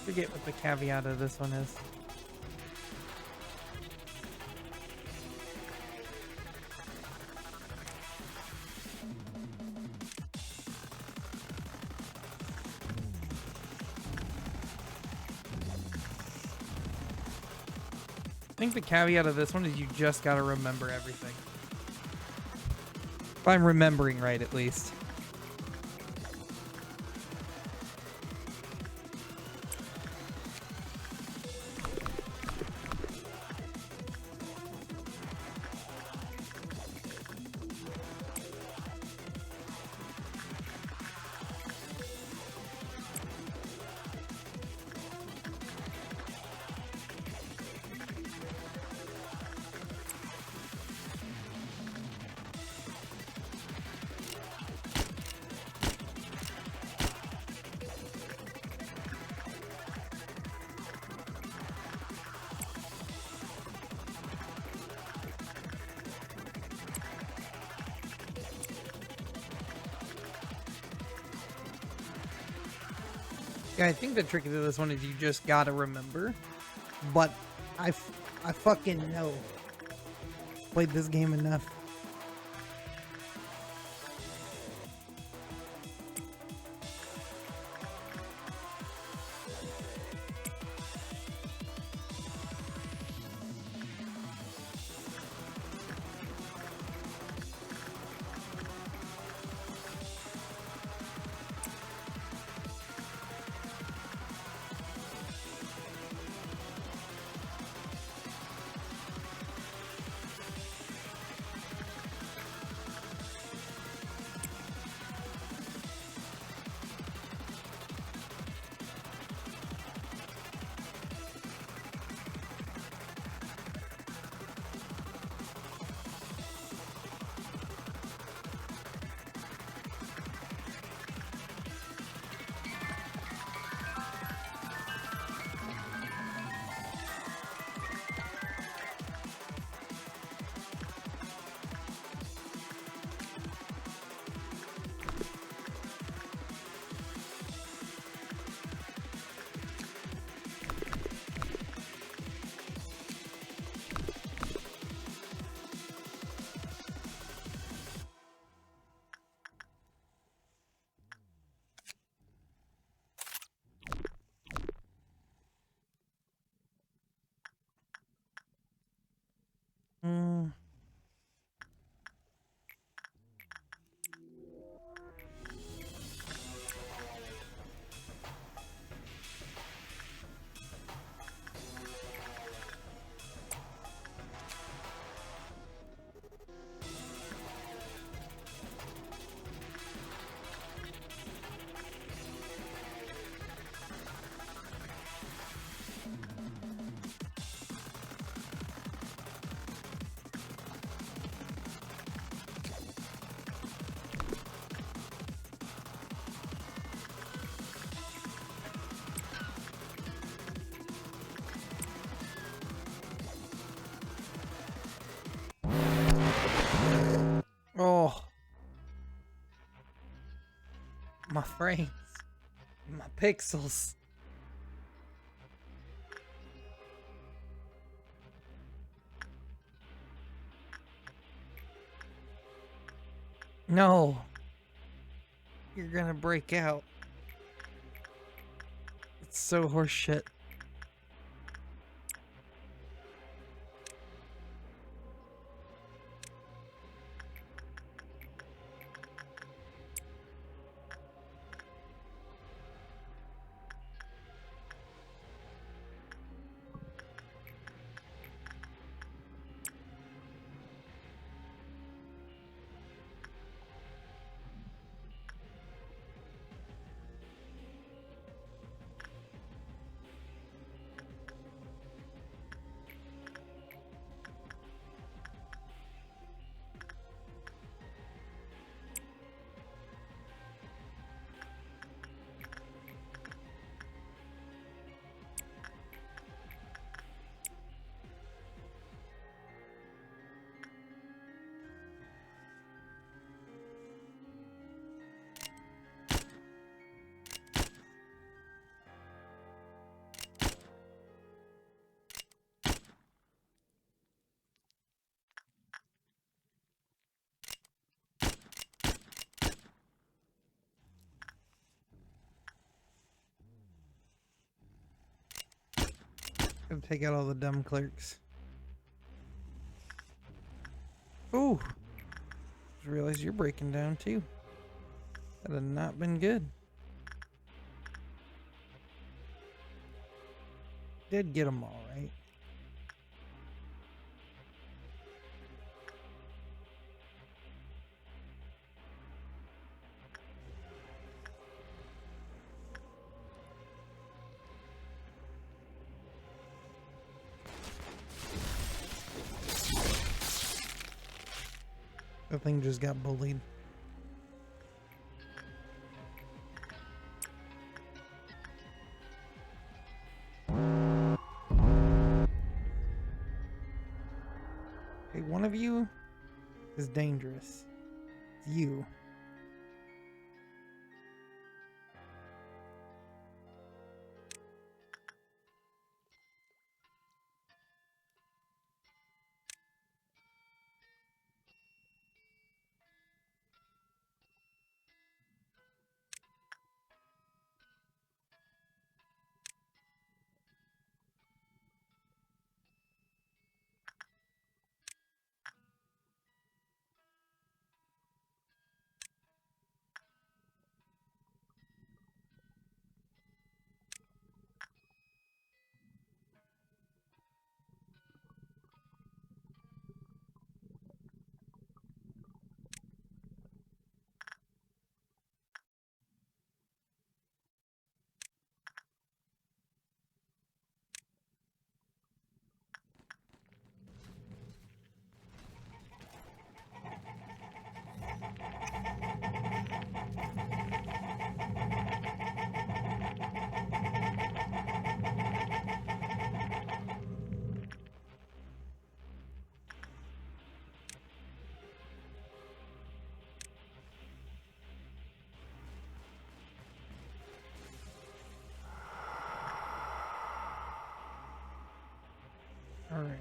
Forget what the caveat of this one is. I think the caveat of this one is you just gotta remember everything. If I'm remembering right, at least. Yeah, I think the trick to this one is you just gotta remember. But I fucking know. Played this game enough. Hmm. Oh, my frames, my pixels. No, you're gonna break out. It's so horseshit. Gotta take out all the dumb clerks. Ooh! Just realized you're breaking down too. That had not been good. Did get them all right. The thing just got bullied. Hey, one of you is dangerous. It's you. All right.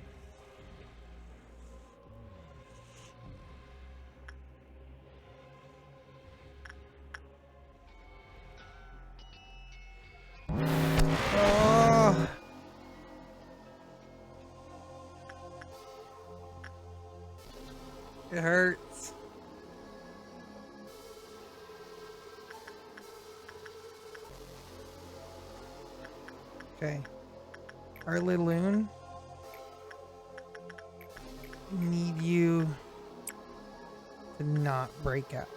Oh. It hurts. Okay. Early Loon. Need you to not break out.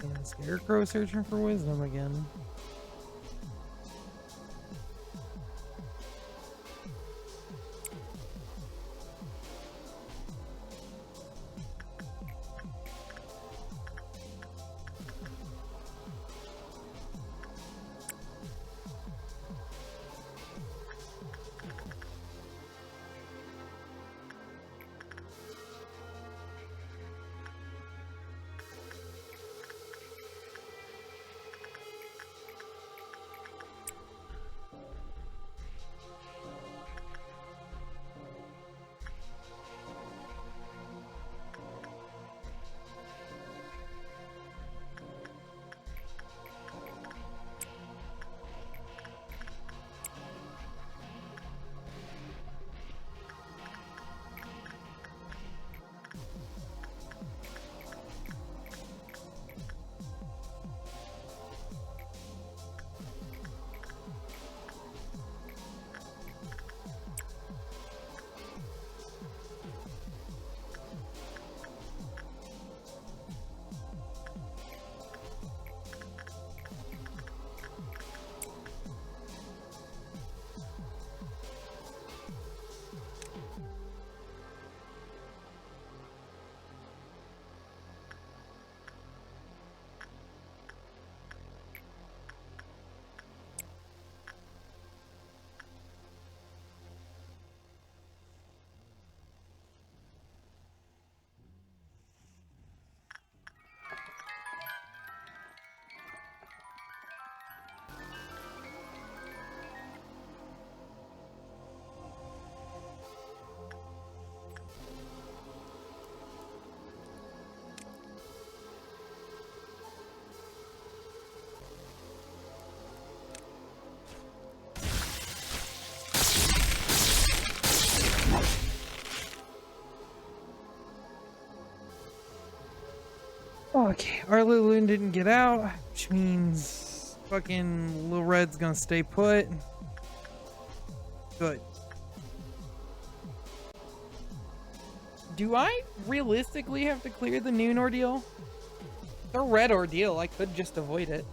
And Scarecrow searching for wisdom again. Okay, our little loon didn't get out, which means fucking Little Red's gonna stay put. Good. Do I realistically have to clear the noon ordeal? The red ordeal, I could just avoid it.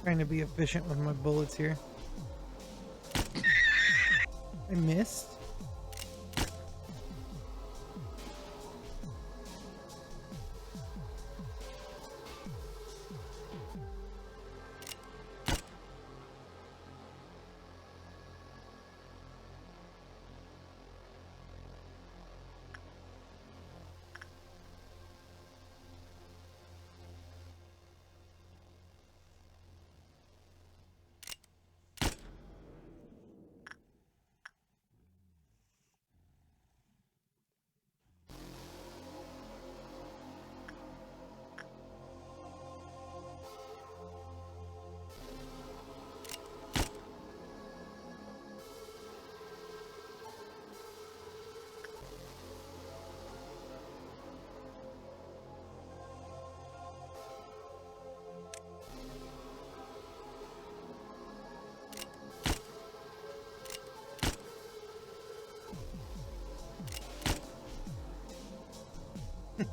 Trying to be efficient with my bullets here. I missed.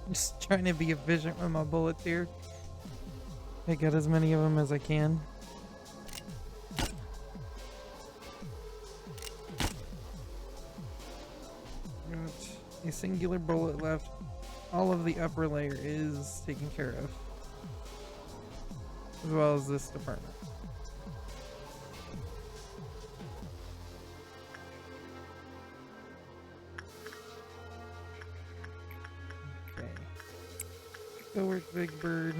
Just trying to be efficient with my bullets here. Take out as many of them as I can. Got a singular bullet left. All of the upper layer is taken care of, as well as this department. Okay. Go work Big Bird.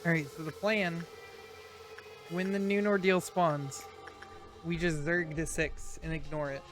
Alright, so the plan, when the noon ordeal spawns, we just zerg to 6 and ignore it.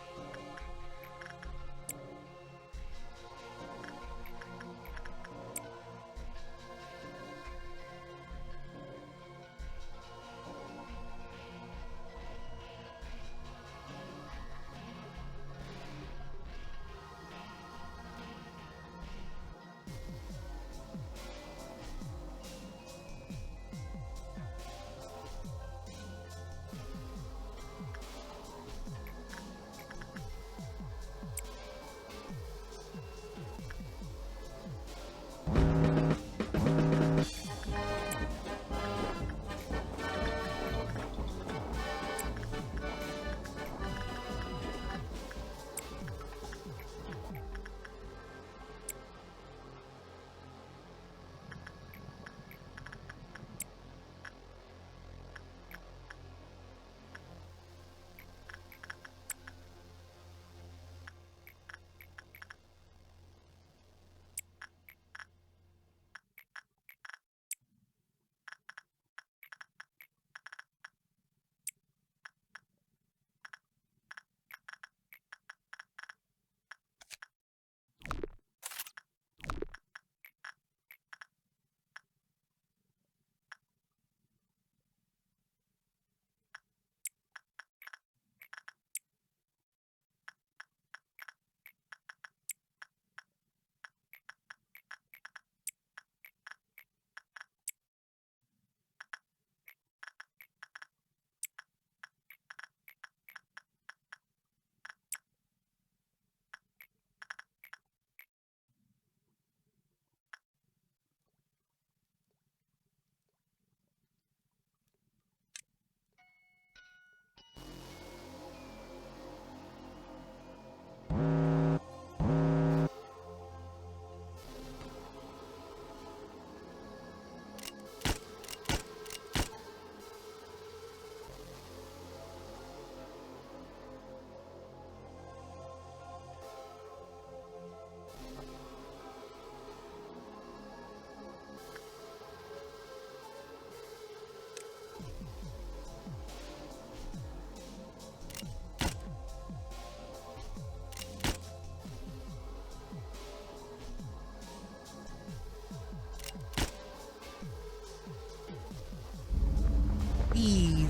Easy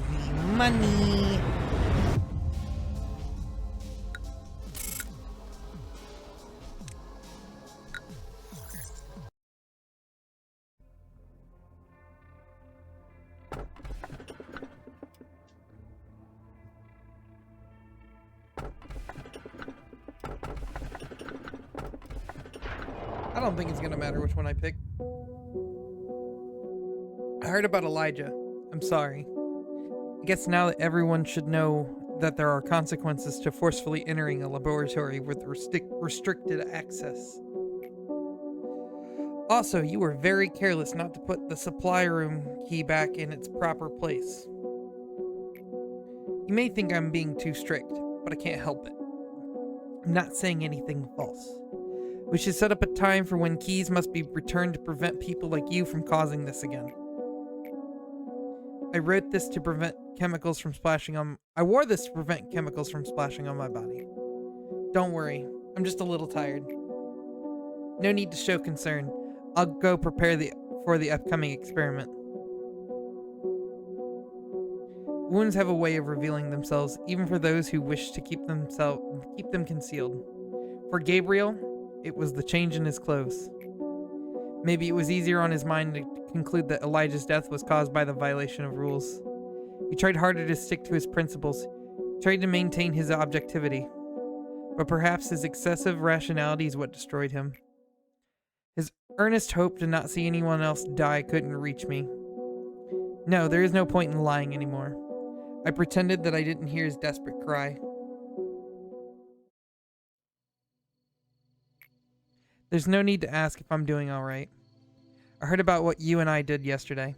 money. I don't think it's gonna matter which one I pick. I heard about Elijah. I'm sorry. I guess now that everyone should know that there are consequences to forcefully entering a laboratory with restricted access. Also, you were very careless not to put the supply room key back in its proper place. You may think I'm being too strict, but I can't help it. I'm not saying anything false. We should set up a time for when keys must be returned to prevent people like you from causing this again. I wore this to prevent chemicals from splashing on my body. Don't worry, I'm just a little tired. No need to show concern. I'll go prepare for the upcoming experiment. Wounds have a way of revealing themselves, even for those who wish to keep them concealed. For Gabriel, it was the change in his clothes. Maybe it was easier on his mind to conclude that Elijah's death was caused by the violation of rules. He tried harder to stick to his principles, tried to maintain his objectivity. But perhaps his excessive rationality is what destroyed him. His earnest hope to not see anyone else die couldn't reach me. No, there is no point in lying anymore. I pretended that I didn't hear his desperate cry. There's no need to ask if I'm doing alright. I heard about what you and I did yesterday.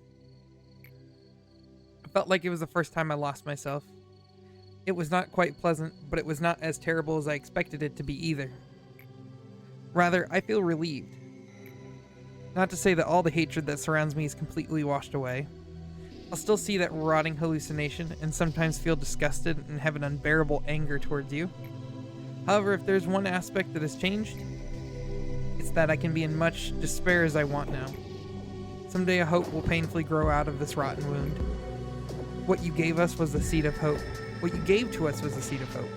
I felt like it was the first time I lost myself. It was not quite pleasant, but it was not as terrible as I expected it to be either. Rather, I feel relieved. Not to say that all the hatred that surrounds me is completely washed away. I'll still see that rotting hallucination and sometimes feel disgusted and have an unbearable anger towards you. However, if there's one aspect that has changed, it's that I can be in much despair as I want now. Someday a hope will painfully grow out of this rotten wound. What you gave us was the seed of hope. What you gave to us was the seed of hope.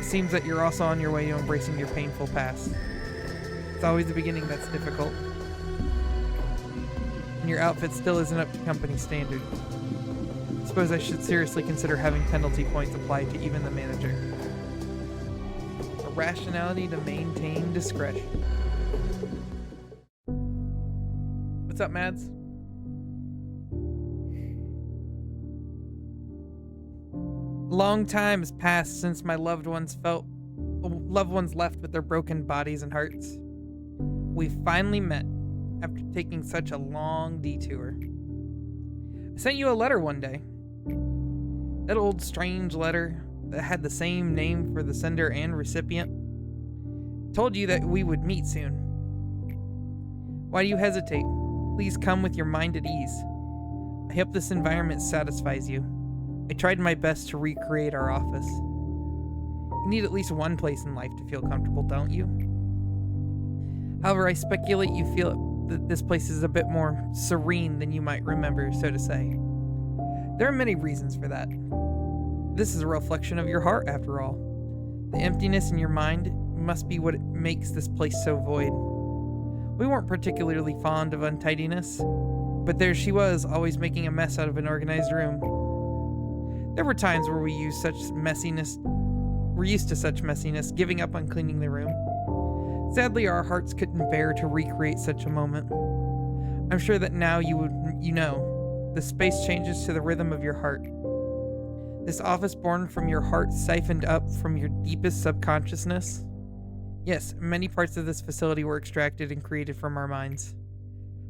It seems that you're also on your way to embracing your painful past. It's always the beginning that's difficult. And your outfit still isn't up to company standard. I suppose I should seriously consider having penalty points applied to even the manager. A rationality to maintain discretion. What's up, Mads? A long time has passed since my loved ones left with their broken bodies and hearts. We finally met after taking such a long detour. I sent you a letter one day. That old strange letter that had the same name for the sender and recipient. Told you that we would meet soon. Why do you hesitate? Please come with your mind at ease. I hope this environment satisfies you. I tried my best to recreate our office. You need at least one place in life to feel comfortable, don't you? However, I speculate you feel that this place is a bit more serene than you might remember, so to say. There are many reasons for that. This is a reflection of your heart, after all. The emptiness in your mind must be what makes this place so void. We weren't particularly fond of untidiness, but there she was, always making a mess out of an organized room. There were times where we're used to such messiness, giving up on cleaning the room. Sadly, our hearts couldn't bear to recreate such a moment. I'm sure that now you know, the space changes to the rhythm of your heart. This office born from your heart siphoned up from your deepest subconsciousness. Yes, many parts of this facility were extracted and created from our minds.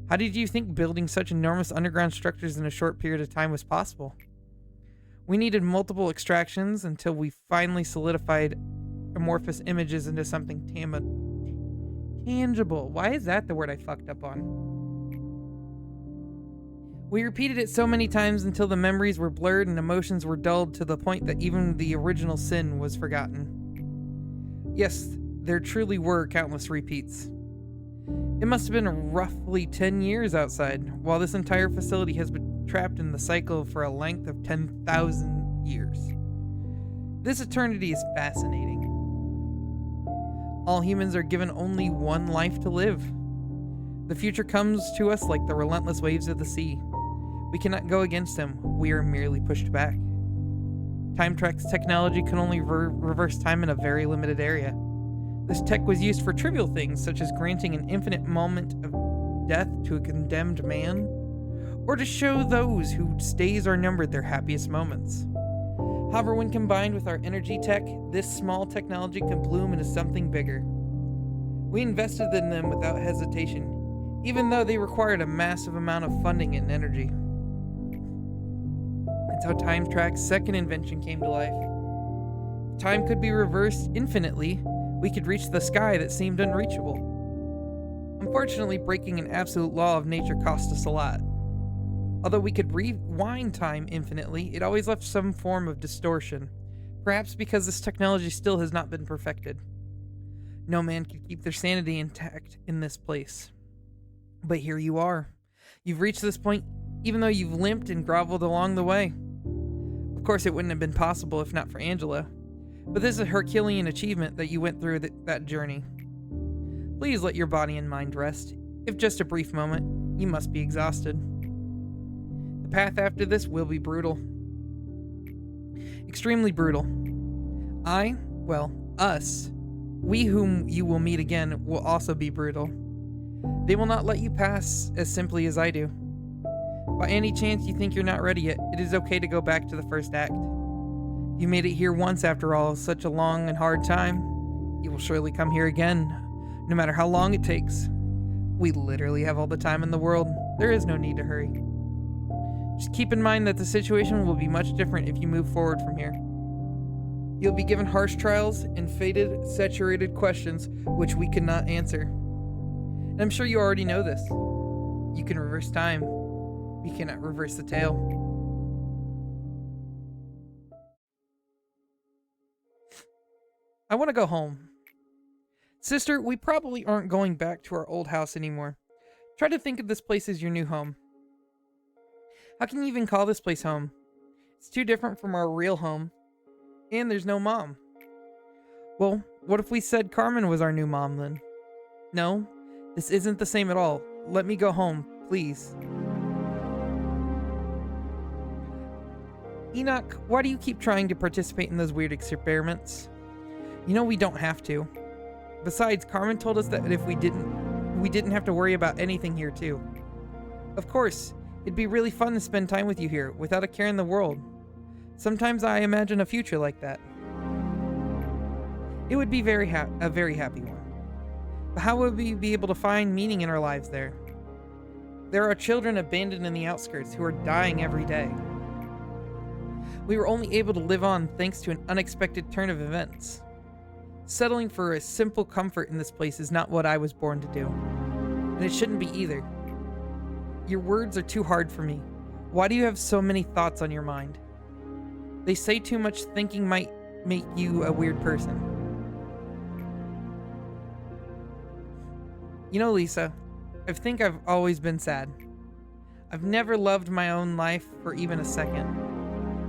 How did you think building such enormous underground structures in a short period of time was possible? We needed multiple extractions until we finally solidified amorphous images into something tangible. Why is that the word I fucked up on? We repeated it so many times until the memories were blurred and emotions were dulled to the point that even the original sin was forgotten. Yes, there truly were countless repeats. It must have been roughly 10 years outside, while this entire facility has been trapped in the cycle for a length of 10,000 years. This eternity is fascinating. All humans are given only one life to live. The future comes to us like the relentless waves of the sea. We cannot go against them, we are merely pushed back. Time Trek's technology can only reverse time in a very limited area. This tech was used for trivial things such as granting an infinite moment of death to a condemned man, or to show those whose days are numbered their happiest moments. However, when combined with our energy tech, this small technology can bloom into something bigger. We invested in them without hesitation, even though they required a massive amount of funding and energy. That's how Time Trek's second invention came to life. If time could be reversed infinitely, we could reach the sky that seemed unreachable. Unfortunately, breaking an absolute law of nature cost us a lot. Although we could rewind time infinitely, it always left some form of distortion, perhaps because this technology still has not been perfected. No man could keep their sanity intact in this place. But here you are. You've reached this point even though you've limped and groveled along the way. Of course, it wouldn't have been possible if not for Angela, but this is a Herculean achievement that you went through that journey. Please let your body and mind rest. If just a brief moment, you must be exhausted. The path after this will be brutal. Extremely brutal. Us, we whom you will meet again, will also be brutal. They will not let you pass as simply as I do. By any chance you think you're not ready yet, it is okay to go back to the first act. You made it here once after all, such a long and hard time. You will surely come here again, no matter how long it takes. We literally have all the time in the world. There is no need to hurry. Just keep in mind that the situation will be much different if you move forward from here. You'll be given harsh trials and fated, saturated questions which we cannot answer. And I'm sure you already know this. You can reverse time. We cannot reverse the tale. I want to go home. Sister, we probably aren't going back to our old house anymore. Try to think of this place as your new home. How can you even call this place home? It's too different from our real home. And there's no mom. Well, what if we said Carmen was our new mom then? No, this isn't the same at all. Let me go home, please. Enoch, why do you keep trying to participate in those weird experiments? You know we don't have to. Besides, Carmen told us that if we didn't have to worry about anything here too. Of course, it'd be really fun to spend time with you here, without a care in the world. Sometimes I imagine a future like that. It would be a very happy one. But how would we be able to find meaning in our lives there? There are children abandoned in the outskirts who are dying every day. We were only able to live on thanks to an unexpected turn of events. Settling for a simple comfort in this place is not what I was born to do. And it shouldn't be either. Your words are too hard for me. Why do you have so many thoughts on your mind? They say too much thinking might make you a weird person. You know, Lisa, I think I've always been sad. I've never loved my own life for even a second.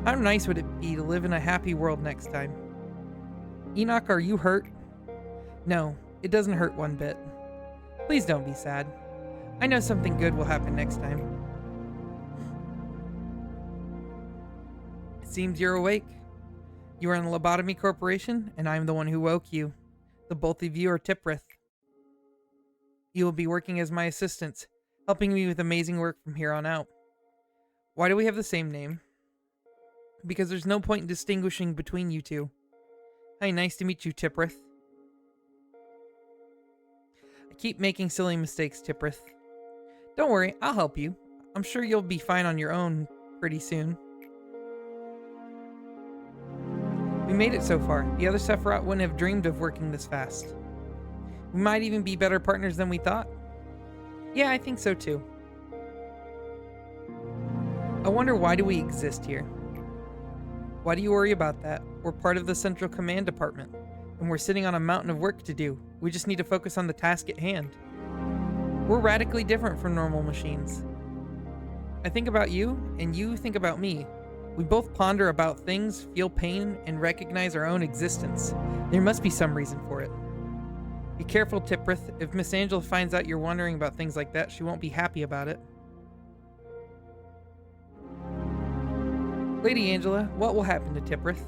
How nice would it be to live in a happy world next time? Enoch, are you hurt? No, it doesn't hurt one bit. Please don't be sad. I know something good will happen next time. It seems you're awake. You are in the Lobotomy Corporation, and I'm the one who woke you. The both of you are Tiprith. You will be working as my assistants, helping me with amazing work from here on out. Why do we have the same name? Because there's no point in distinguishing between you two. Hi, nice to meet you, Tiprith. I keep making silly mistakes, Tiprith. Don't worry, I'll help you. I'm sure you'll be fine on your own pretty soon. We made it so far. The other Sephiroth wouldn't have dreamed of working this fast. We might even be better partners than we thought. Yeah, I think so too. I wonder, why do we exist here? Why do you worry about that? We're part of the Central Command Department, and we're sitting on a mountain of work to do. We just need to focus on the task at hand. We're radically different from normal machines. I think about you, and you think about me. We both ponder about things, feel pain, and recognize our own existence. There must be some reason for it. Be careful, Tiprith. If Miss Angela finds out you're wondering about things like that, she won't be happy about it. Lady Angela, what will happen to Tiprith?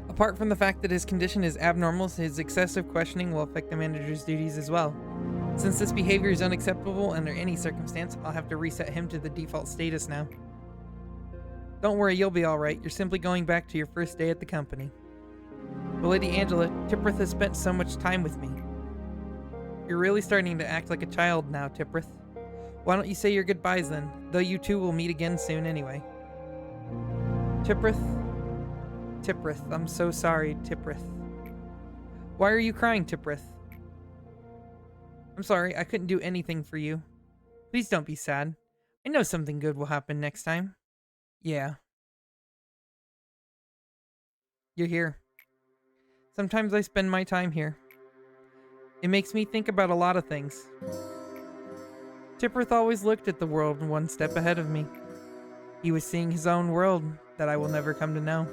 Apart from the fact that his condition is abnormal, his excessive questioning will affect the manager's duties as well. Since this behavior is unacceptable under any circumstance, I'll have to reset him to the default status now. Don't worry, you'll be alright. You're simply going back to your first day at the company. But Lady Angela, Tiprith has spent so much time with me. You're really starting to act like a child now, Tiprith. Why don't you say your goodbyes then, though you two will meet again soon anyway. Tiprith, I'm so sorry, Tiprith. Why are you crying, Tiprith? I'm sorry, I couldn't do anything for you. Please don't be sad. I know something good will happen next time. Yeah. You're here. Sometimes I spend my time here. It makes me think about a lot of things. Tiprith always looked at the world one step ahead of me. He was seeing his own world that I will never come to know.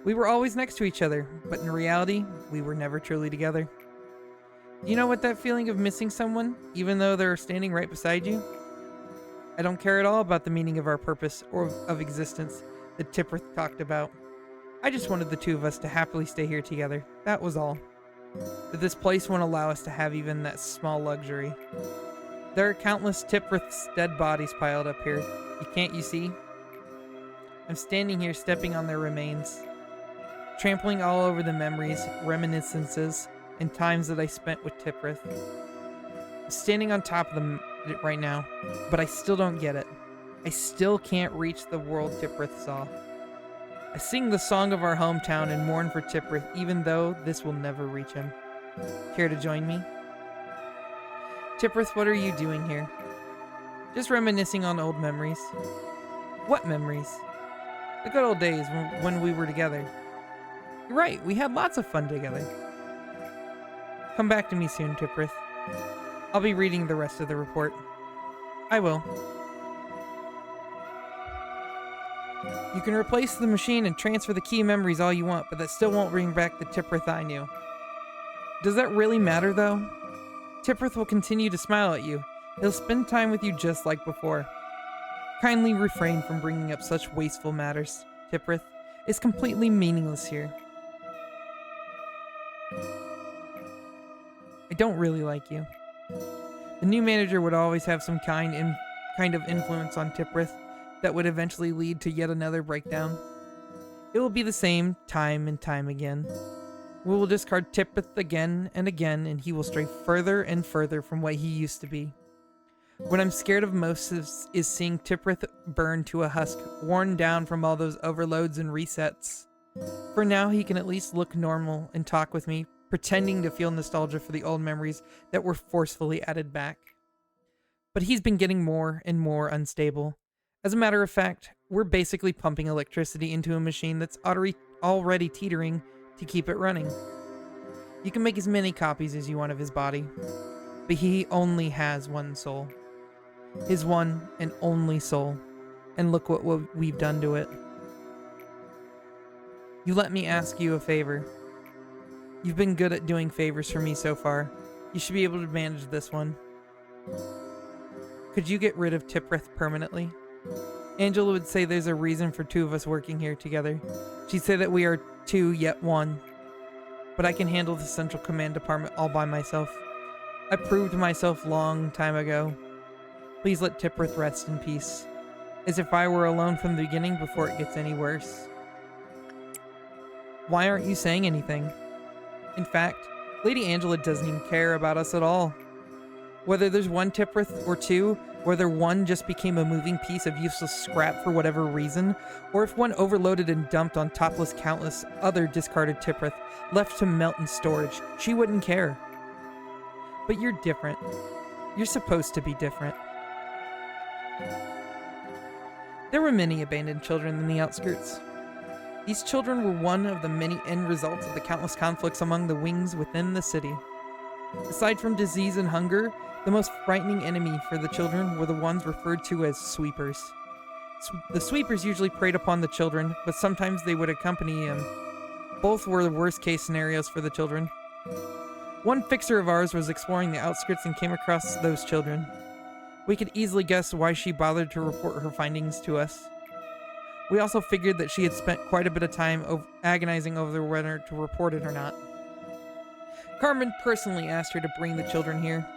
We were always next to each other, but in reality, we were never truly together. Do you know what that feeling of missing someone, even though they're standing right beside you? I don't care at all about the meaning of our purpose or of existence that Tiprith talked about. I just wanted the two of us to happily stay here together. That was all. But this place won't allow us to have even that small luxury. There are countless Tiprith's dead bodies piled up here. Can't you see? I'm standing here stepping on their remains, trampling all over the memories, reminiscences, and times that I spent with Tiprith. I'm standing on top of them right now, but I still don't get it. I still can't reach the world Tiprith saw. I sing the song of our hometown and mourn for Tiprith, even though this will never reach him. Care to join me? Tipworth, what are you doing here? Just reminiscing on old memories. What memories? The good old days when we were together. You're right, we had lots of fun together. Come back to me soon, Tipworth. I'll be reading the rest of the report. I will. You can replace the machine and transfer the key memories all you want, but that still won't bring back the Tipworth I knew. Does that really matter, though? Tipworth will continue to smile at you. He'll spend time with you just like before. Kindly refrain from bringing up such wasteful matters, Tipworth. It's completely meaningless here. I don't really like you. The new manager would always have some kind of influence on Tipworth that would eventually lead to yet another breakdown. It will be the same time and time again. We will discard Tipworth again and again, and he will stray further and further from what he used to be. What I'm scared of most is seeing Tipworth burn to a husk, worn down from all those overloads and resets. For now, he can at least look normal and talk with me, pretending to feel nostalgia for the old memories that were forcefully added back. But he's been getting more and more unstable. As a matter of fact, we're basically pumping electricity into a machine that's already teetering to keep it running. You can make as many copies as you want of his body, but he only has one soul. His one and only soul. And look what we've done to it. You let me ask you a favor. You've been good at doing favors for me so far. You should be able to manage this one. Could you get rid of Tipworth permanently? Angela would say there's a reason for two of us working here together. She'd say that we are two yet one. But I can handle the Central Command Department all by myself. I proved myself long time ago. Please let Tipworth rest in peace. As if I were alone from the beginning before it gets any worse. Why aren't you saying anything? In fact, Lady Angela doesn't even care about us at all. Whether there's one Tipworth or two, whether one just became a moving piece of useless scrap for whatever reason, or if one overloaded and dumped on topless countless other discarded Tipworth left to melt in storage, she wouldn't care. But you're different. You're supposed to be different. There were many abandoned children in the outskirts. These children were one of the many end results of the countless conflicts among the wings within the city. Aside from disease and hunger, the most frightening enemy for the children were the ones referred to as sweepers. The sweepers usually preyed upon the children, but sometimes they would accompany them. Both were the worst case scenarios for the children. One fixer of ours was exploring the outskirts and came across those children. We could easily guess why she bothered to report her findings to us. We also figured that she had spent quite a bit of time agonizing over whether to report it or not. Carmen personally asked her to bring the children here.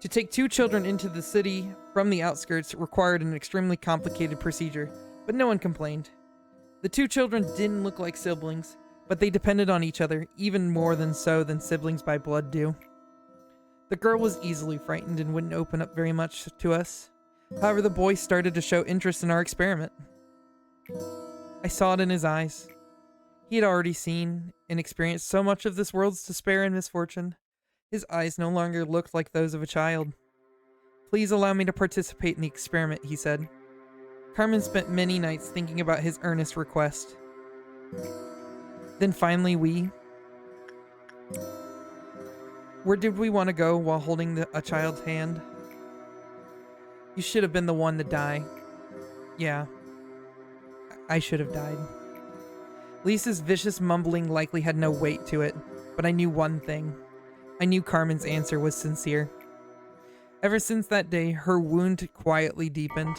To take two children into the city from the outskirts required an extremely complicated procedure, but no one complained. The two children didn't look like siblings, but they depended on each other even more than siblings by blood do. The girl was easily frightened and wouldn't open up very much to us. However, the boy started to show interest in our experiment. I saw it in his eyes. He had already seen and experienced so much of this world's despair and misfortune. His eyes no longer looked like those of a child. Please allow me to participate in the experiment, he said. Carmen spent many nights thinking about his earnest request. Then finally Where did we want to go while holding a child's hand? You should have been the one to die. Yeah. I should have died. Lisa's vicious mumbling likely had no weight to it, but I knew one thing. I knew Carmen's answer was sincere. Ever since that day, her wound quietly deepened.